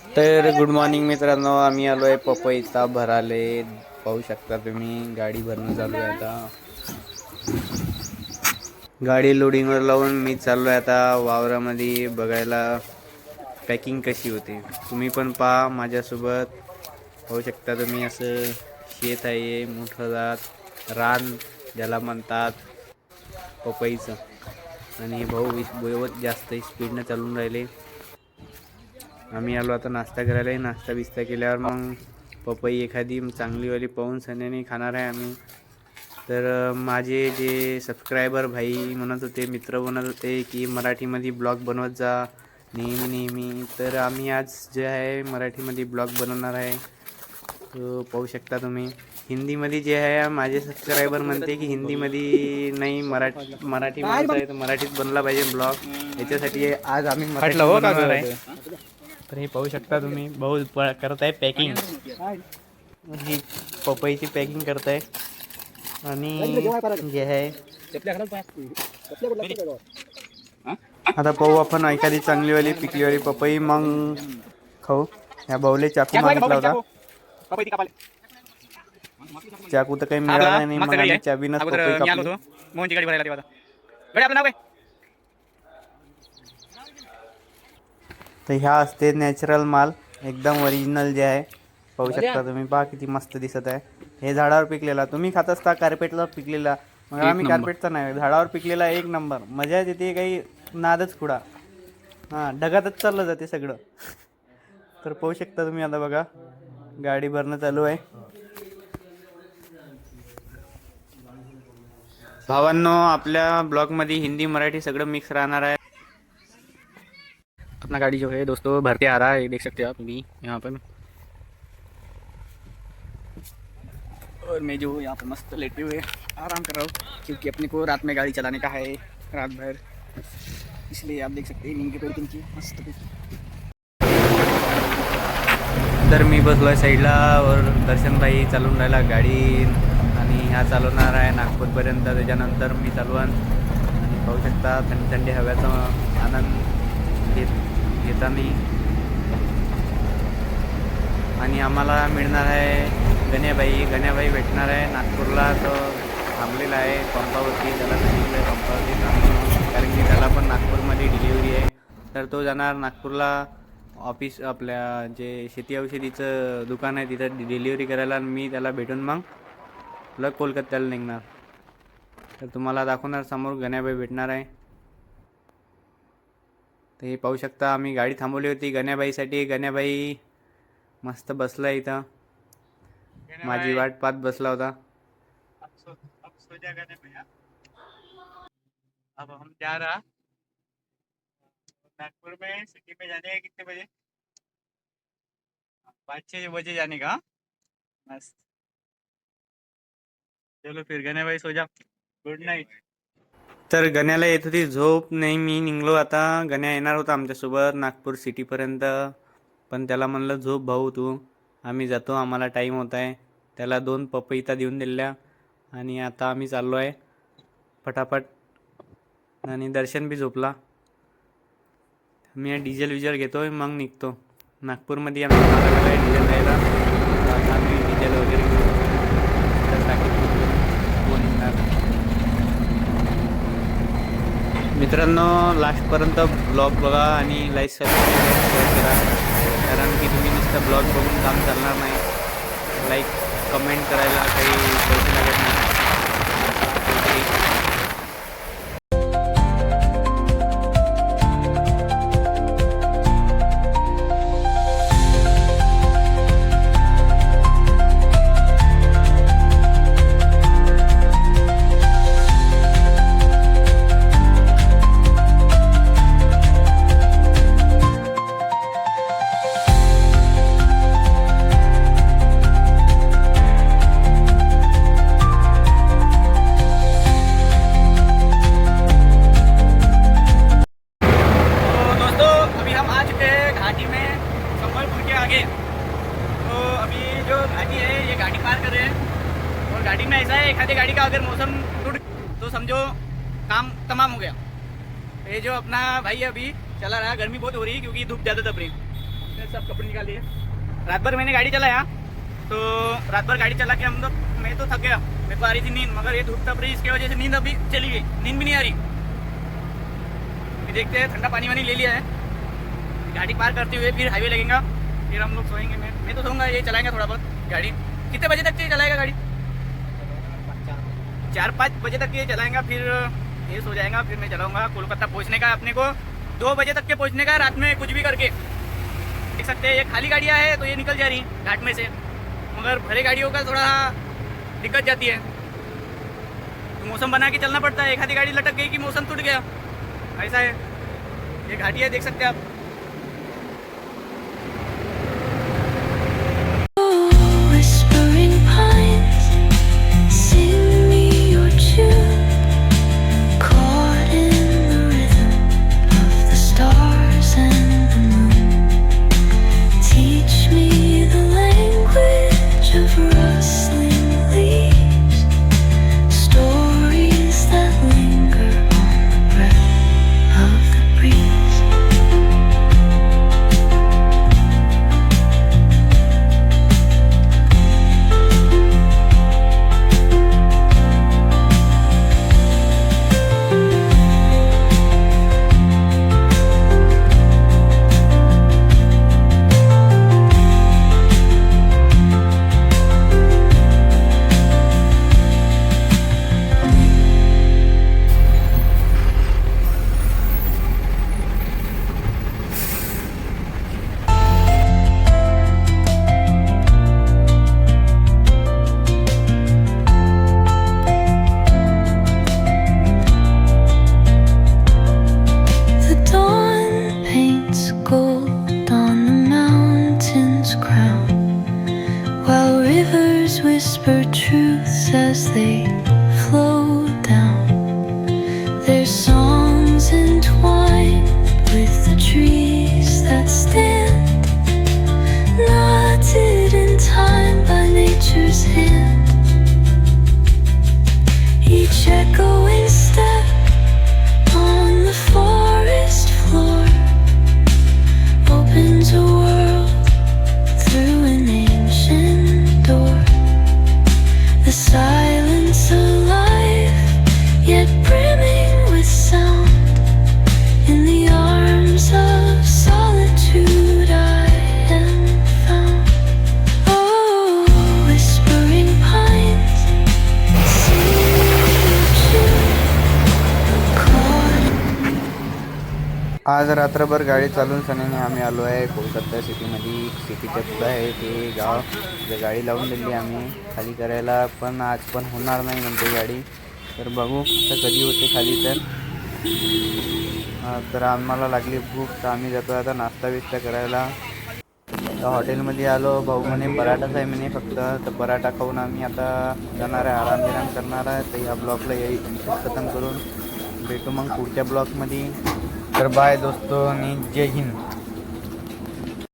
तर good morning मित्रांनो, आम्ही आलो आहे पपईचा भराले. पाहू शकता तुम्ही, गाडी भरणं चालू आहे आता. गाडी लोडिंगवर लावून मी चाललो आहे आता वावरामध्ये बघायला पॅकिंग कशी होते. तुम्ही पण पहा माझ्यासोबत. पाहू शकता तुम्ही, असं शेत आहे मोठं रान ज्याला म्हणतात पपईचं. आणि भाऊ बहुत जास्त स्पीडनं चालून राहिले. आम्ही आलो आता नाश्ता करायला. नाश्ता बिस्ता केल्यावर मग पपई एखादी चांगलीवाली पाहून सण्याने खाणार आहे आम्ही. तर माझे जे सबस्क्रायबर भाई म्हणत होते, मित्र म्हणत होते की मराठीमध्ये ब्लॉग बनवत जा नेहमी. तर आम्ही आज जे आहे मराठीमध्ये ब्लॉग बनवणार आहे. तो पाहू शकता तुम्ही. हिंदीमध्ये जे आहे माझे सबस्क्रायबर म्हणते की हिंदीमध्ये नाही, मराठी आहे तर मराठीत बनला पाहिजे ब्लॉग. याच्यासाठी आज आम्ही मराठी बनवणार आहे. तर हे पाहू शकता तुम्ही, भाऊ करत आहे पॅकिंग. ही पपईची पॅकिंग करत आहे. आणि जे आहे आता पाहू आपण एखादी चांगलीवाली पिकलीवाली पपई मग खाऊ. ह्या भाऊले चाकू मागितला होता. चाकू तर काही मिळाला नाही, मग आम्ही चाबीनच पपई कापली. तर ह्या असते नॅचरल माल, एकदम ओरिजिनल जे आहे. पाहू शकता तुम्ही, पहा किती मस्त दिसत आहे. हे झाडावर पिकलेला, तुम्ही खात असता कार्पेटला पिकलेला. मग आम्ही कार्पेटचा नाही, झाडावर पिकलेला एक नंबर मजा येते. काही नादच खुडा. हां, ढगातच चाललं जाते सगळं. तर पाहू शकता तुम्ही, आता बघा गाडी भरणं चालू आहे. भावांनो, आपल्या ब्लॉगमध्ये हिंदी मराठी सगळं मिक्स राहणार आहे. अपना गाड़ी जो है दोस्तों भरते आ रहा है, देख सकते हो आप भी यहाँ पर. और मैं जो यहाँ पर मस्त लेटे हुए आराम कर रहा हूँ, क्योंकि अपने को रात में गाड़ी चलाने का है रात भर. इसलिए आप देख सकते हैं नींद के की मस्त. तर मी बसलो आहे साईडला और दर्शनभाई चालून राहिला गाडी. आणि ह्या चालवणार आहे नागपूरपर्यंत. त्याच्यानंतर मी चालवण. आणि पाहू शकता थंडी थंडी हव्याचा आनंद घेताना. आणि आम्हाला मिळणार आहे गण्याबाई भेटणार आहे नागपूरला. तो थांबलेला आहे पंपावरती. त्याला सांगितलं आहे पंपावरती थांबून, कारण की त्याला पण नागपूरमध्ये डिलिव्हरी आहे. तर तो जाणार नागपूरला ऑफिस, आपल्या जे शेती औषधीचं दुकान आहे तिथं डिलिव्हरी करायला. आणि मी त्याला भेटून मग कोलकात्याला निघणार. तर तुम्हाला दाखवणार समोर गण्याबाई भेटणार आहे. तर हे पाहू शकता, आम्ही गाडी थांबवली होती गण्याबाईसाठी. गण्याबाई मस्त बसला इथं, माझी वाट पाहत बसला होता. अब हम जा रहा नागपुर में, सिटी में जाने कितने बजे? 5-6 बजे जाने का. मस्त, चलो फिर गण्याबाई सो जा, गुड नाईट. तर गण्याला येत होती झोप, नाही मी निघलो आता. गण्या येणार होता आमच्यासोबत नागपूर सिटीपर्यंत, पण त्याला म्हणलं झोप भाऊ तू, आम्ही जातो, आम्हाला टाईम होत आहे. त्याला 2 पपईता देऊन दिल्या. आणि आता आम्ही चाललो आहे फटाफट. आणि दर्शन बी झोपला. मी डिझेल घेतो आहे मग निघतो नागपूरमध्ये. आम्ही मागायला आहे डिझेल द्यायला. आता आम्ही डिझेल वगैरे घेऊ तर टाकीत निघणार. मित्रांनो, लास्टपर्यंत ब्लॉग बघा आणि लाईक सबस्क्राईब शेअर करा, कारण की तुम्ही नुसतं ब्लॉग बघून काम चालणार नाही. लाईक कमेंट करायला काही पैसे लागत नाही. गाड़ी में ऐसा है, एक आधी गाड़ी का अगर मौसम टूट तो समझो काम तमाम हो गया. ये जो अपना भाई अभी चला रहा, गर्मी बहुत हो रही है क्योंकि धूप ज़्यादा तप रही. हमने सब कपड़े निकाल लिए। रात भर मैंने गाड़ी चलाया, तो रात भर गाड़ी चला के हम लोग, मैं तो थक गया, मेरे को आ रही थी नींद, मगर ये धूप तप रही, इसकी वजह से नींद अभी चली गई, नींद भी नहीं आ रही। अभी देखते हैं, ठंडा पानी वानी ले लिया है, गाड़ी पार करते हुए फिर हाईवे लगेगा, फिर हम लोग सोएंगे। मैं तो सोऊंगा, ये चलाएंगे थोड़ा बहुत गाड़ी। कितने बजे तक ये चलाएगा गाड़ी? 4-5 बजे तक ये चलाएगा, फिर ये सो जाएगा, फिर मैं चलाऊंगा। कोलकाता पहुंचने का अपने को 2 बजे तक के पहुंचने का, रात में कुछ भी करके। देख सकते हैं ये खाली गाड़ियाँ है तो ये निकल जा रही घाट में से, मगर भरे गाड़ियों का थोड़ा दिक्कत जाती है, तो मौसम बना के चलना पड़ता है। एक आधी गाड़ी लटक गई कि मौसम टूट गया, ऐसा है। ये घाटियाँ देख सकते हैं आप। Whispering pines, sing me your tune, caught in the rhythm of the stars and the moon. Teach me the language of rustling leaves, stories that linger on the breath of the breeze. The dawn paints gold on the mountain's crown, while rivers whisper truths as they flow down. Their songs entwined with the trees that stand, knotted in time by nature's hand. Each echoing step on the forest floor opens a world through an ancient door. The silence alive, yet brimming with sound. In the arms of solitude I am found. Oh, whispering pines, sing your tune, caught आज रात्रभर गाडी चालून सनीने आम्ही आलो आहे कोलकाता सिटीमध्ये. सिटीच्या पुढं आहे ते गाव, जे गाडी लावून दिली आम्ही खाली करायला, पण आज पण होणार नाही म्हणते गाडी. तर बघू आता कधी होते खाली. तर आम्हाला लागली भूक, तर आम्ही जातो आता नाश्ता बिस्ता करायला. तर हॉटेलमध्ये आलो, भाऊ म्हणे पराठाच आहे म्हणे फक्त, तर पराठा खाऊन आम्ही आता जाणार आहे, आराम विराम करणार आहे. तर या ब्लॉगला यही खतम करून भेटू मग पुढच्या ब्लॉगमध्ये. तर बाय दोस्तों आणि जय हिंद.